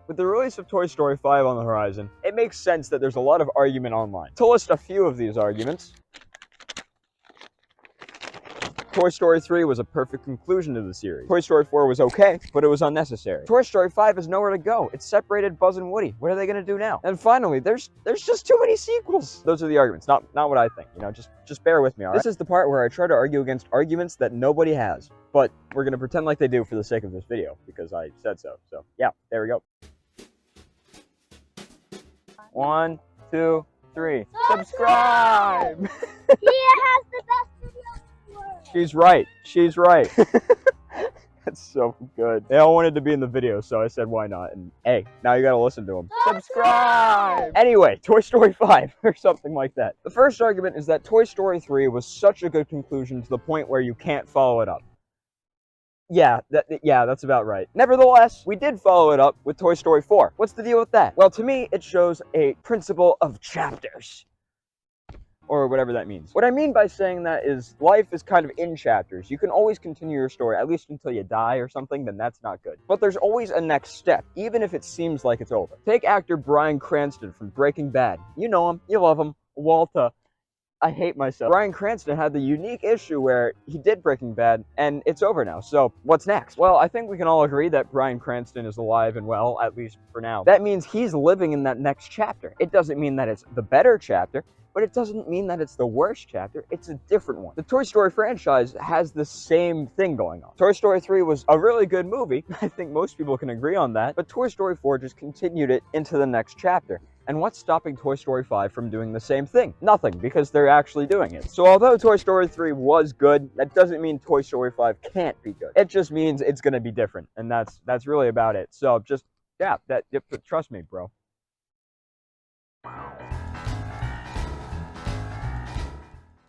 With the release of Toy Story 5 on the horizon, it makes sense that there's a lot of argument online. To list a few of these arguments, Toy Story 3 was a perfect conclusion to the series. Toy Story 4 was okay, but it was unnecessary. Toy Story 5 has nowhere to go. It separated Buzz and Woody. What are they gonna do now? And finally, there's just too many sequels. Those are the arguments, not what I think. You know, just bear with me, all right? This is the part where I try to argue against arguments that nobody has, but we're gonna pretend like they do for the sake of this video because I said so. So yeah, there we go. 1, 2, 3. Subscribe! He has the best video in the world. She's right. She's right. That's so good. They all wanted to be in the video, so I said, why not? And hey, now you gotta listen to them. Subscribe! Anyway, Toy Story 5, or something like that. The first argument is that Toy Story 3 was such a good conclusion to the point where you can't follow it up. Yeah, that's about right. Nevertheless, we did follow it up with Toy Story 4. What's the deal with that? Well, to me, it shows a principle of chapters. Or whatever that means. What I mean by saying that is life is kind of in chapters. You can always continue your story, at least until you die or something, then that's not good. But there's always a next step, even if it seems like it's over. Take actor Bryan Cranston from Breaking Bad. You know him, you love him, Walter. I hate myself. Bryan Cranston had the unique issue where he did Breaking Bad, and it's over now. So what's next? Well, I think we can all agree that Bryan Cranston is alive and well, at least for now. That means he's living in that next chapter. It doesn't mean that it's the better chapter, but it doesn't mean that it's the worst chapter. It's a different one. The Toy Story franchise has the same thing going on. Toy Story 3 was a really good movie. I think most people can agree on that. But Toy Story 4 just continued it into the next chapter. And what's stopping Toy Story 5 from doing the same thing? Nothing, because they're actually doing it. So although Toy Story 3 was good, that doesn't mean Toy Story 5 can't be good. It just means it's gonna be different. And that's really about it. So just, yeah, trust me, bro.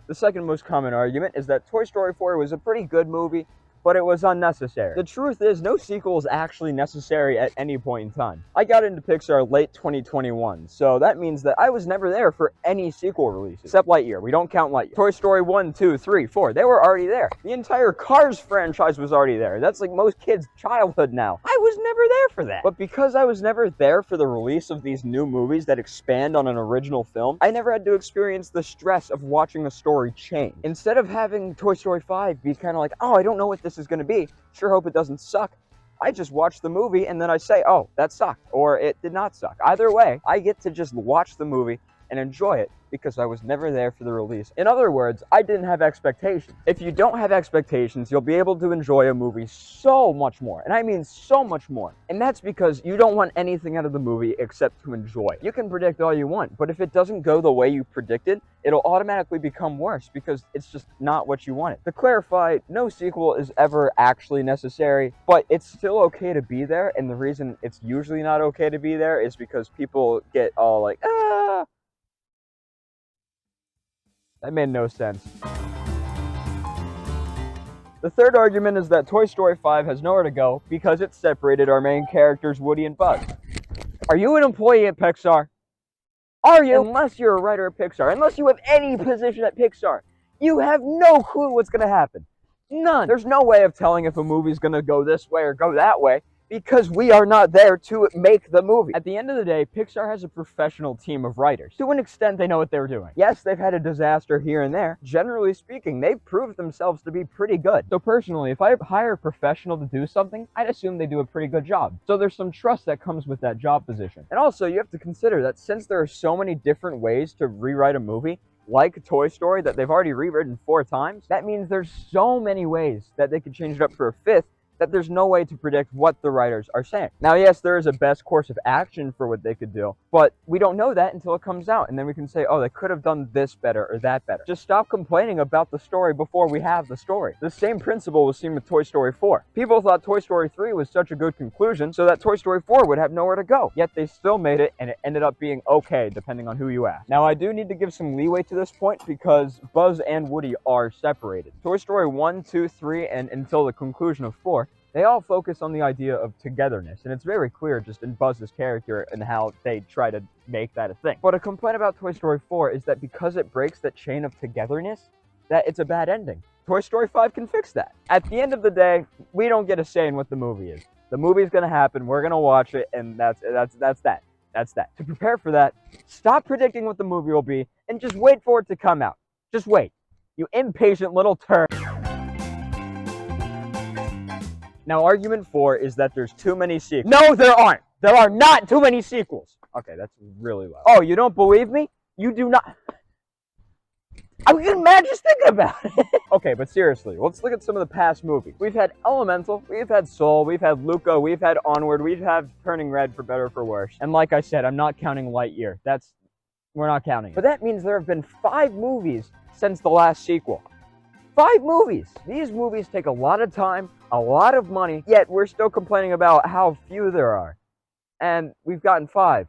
The second most common argument is that Toy Story 4 was a pretty good movie, but it was unnecessary. The truth is, no sequel is actually necessary at any point in time. I got into Pixar late 2021, so that means that I was never there for any sequel releases, except Lightyear. We don't count Lightyear. Toy Story 1, 2, 3, 4, they were already there. The entire Cars franchise was already there. That's like most kids' childhood now. I was never there for that. But because I was never there for the release of these new movies that expand on an original film, I never had to experience the stress of watching a story change. Instead of having Toy Story 5 be kind of like, oh, I don't know what this is going to be, sure hope it doesn't suck, I just watch the movie and then I say, oh, that sucked, or it did not suck. Either way, I get to just watch the movie and enjoy it because I was never there for the release. In other words, I didn't have expectations. If you don't have expectations, you'll be able to enjoy a movie so much more. And I mean so much more. And that's because you don't want anything out of the movie except to enjoy. You can predict all you want, but if it doesn't go the way you predicted, it'll automatically become worse because it's just not what you wanted. To clarify, no sequel is ever actually necessary, but it's still okay to be there, and the reason it's usually not okay to be there is because people get all like, ah. That made no sense. The third argument is that Toy Story 5 has nowhere to go because it separated our main characters, Woody and Buzz. Are you an employee at Pixar? Are you? Unless you're a writer at Pixar, unless you have any position at Pixar, you have no clue what's going to happen. None. There's no way of telling if a movie's going to go this way or go that way, because we are not there to make the movie. At the end of the day, Pixar has a professional team of writers. To an extent, they know what they're doing. Yes, they've had a disaster here and there. Generally speaking, they've proved themselves to be pretty good. So personally, if I hire a professional to do something, I'd assume they do a pretty good job. So there's some trust that comes with that job position. And also, you have to consider that since there are so many different ways to rewrite a movie, like Toy Story that they've already rewritten 4 times, that means there's so many ways that they could change it up for a 5th that there's no way to predict what the writers are saying. Now, yes, there is a best course of action for what they could do, but we don't know that until it comes out, and then we can say, oh, they could have done this better or that better. Just stop complaining about the story before we have the story. The same principle was seen with Toy Story 4. People thought Toy Story 3 was such a good conclusion, so that Toy Story 4 would have nowhere to go. Yet they still made it, and it ended up being okay, depending on who you ask. Now, I do need to give some leeway to this point because Buzz and Woody are separated. Toy Story 1, 2, 3, and until the conclusion of 4, they all focus on the idea of togetherness, and it's very clear just in Buzz's character and how they try to make that a thing. But a complaint about Toy Story 4 is that because it breaks that chain of togetherness, that it's a bad ending. Toy Story 5 can fix that. At the end of the day, we don't get a say in what the movie is. The movie's gonna happen. We're gonna watch it, and that's that. That's that. To prepare for that, stop predicting what the movie will be, and just wait for it to come out. Just wait. You impatient little turd. Now, argument 4 is that there's too many sequels. No, there aren't. There are not too many sequels. Okay, that's really loud. Oh, you don't believe me? You do not. I'm getting mad just thinking about it. Okay, but seriously, let's look at some of the past movies. We've had Elemental, we've had Soul, we've had Luca, we've had Onward, we've had Turning Red, for better or for worse. And like I said, I'm not counting Lightyear. We're not counting it. But that means there have been 5 movies since the last sequel. 5 movies! These movies take a lot of time, a lot of money, yet we're still complaining about how few there are. And we've gotten 5.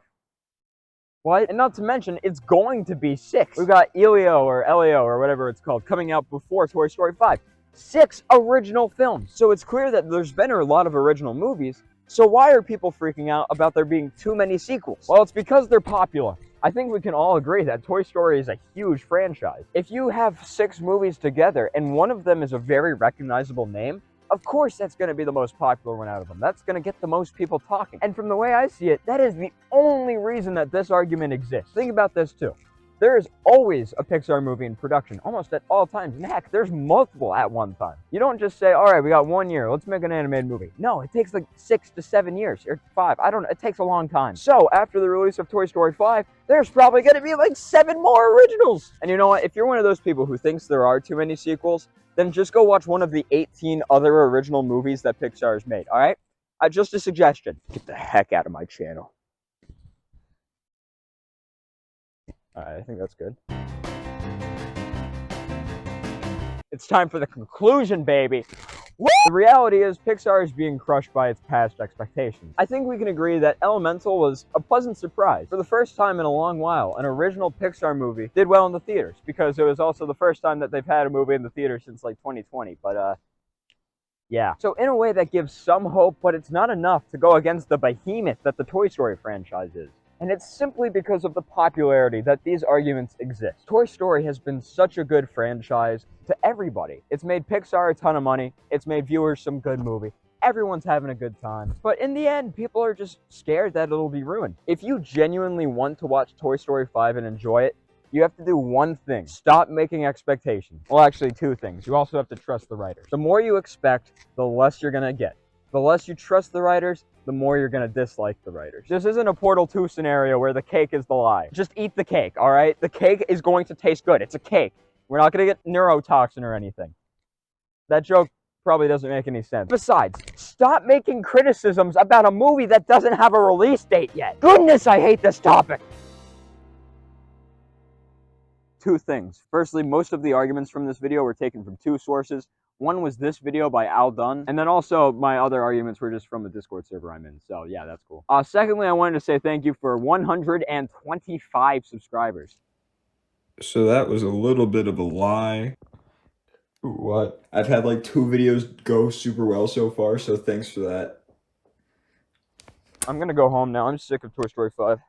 What? And not to mention, it's going to be 6. We've got Elio or whatever it's called coming out before Toy Story 5. 6 original films. So it's clear that there's been a lot of original movies. So why are people freaking out about there being too many sequels? Well, it's because they're popular. I think we can all agree that Toy Story is a huge franchise. If you have 6 movies together and one of them is a very recognizable name, of course that's going to be the most popular one out of them. That's going to get the most people talking. And from the way I see it, that is the only reason that this argument exists. Think about this too. There is always a Pixar movie in production, almost at all times. And heck, there's multiple at one time. You don't just say, all right, we got 1 year, let's make an animated movie. No, it takes like 6 to 7 years, or 5. I don't know, it takes a long time. So after the release of Toy Story 5, there's probably gonna be like 7 more originals. And you know what? If you're one of those people who thinks there are too many sequels, then just go watch one of the 18 other original movies that Pixar has made, all right? Just a suggestion. Get the heck out of my channel. All right, I think that's good. It's time for the conclusion, baby. Woo! The reality is Pixar is being crushed by its past expectations. I think we can agree that Elemental was a pleasant surprise. For the first time in a long while, an original Pixar movie did well in the theaters, because it was also the first time that they've had a movie in the theater since like 2020, but yeah. So in a way that gives some hope, but it's not enough to go against the behemoth that the Toy Story franchise is. And it's simply because of the popularity that these arguments exist. Toy Story has been such a good franchise to everybody. It's made Pixar a ton of money. It's made viewers some good movie. Everyone's having a good time. But in the end, people are just scared that it'll be ruined. If you genuinely want to watch Toy Story 5 and enjoy it, you have to do one thing. Stop making expectations. Well, actually 2 things. You also have to trust the writers. The more you expect, the less you're gonna get. The less you trust the writers, the more you're going to dislike the writers. This isn't a Portal 2 scenario where the cake is the lie. Just eat the cake, all right? The cake is going to taste good. It's a cake. We're not going to get neurotoxin or anything. That joke probably doesn't make any sense. Besides, stop making criticisms about a movie that doesn't have a release date yet. Goodness, I hate this topic. 2 things. Firstly, most of the arguments from this video were taken from 2 sources. One was this video by Al Dunn, and then also my other arguments were just from the Discord server I'm in, so yeah, that's cool. Secondly, I wanted to say thank you for 125 subscribers. So that was a little bit of a lie. What? I've had like 2 videos go super well so far, so thanks for that. I'm gonna go home now. I'm sick of Toy Story 5.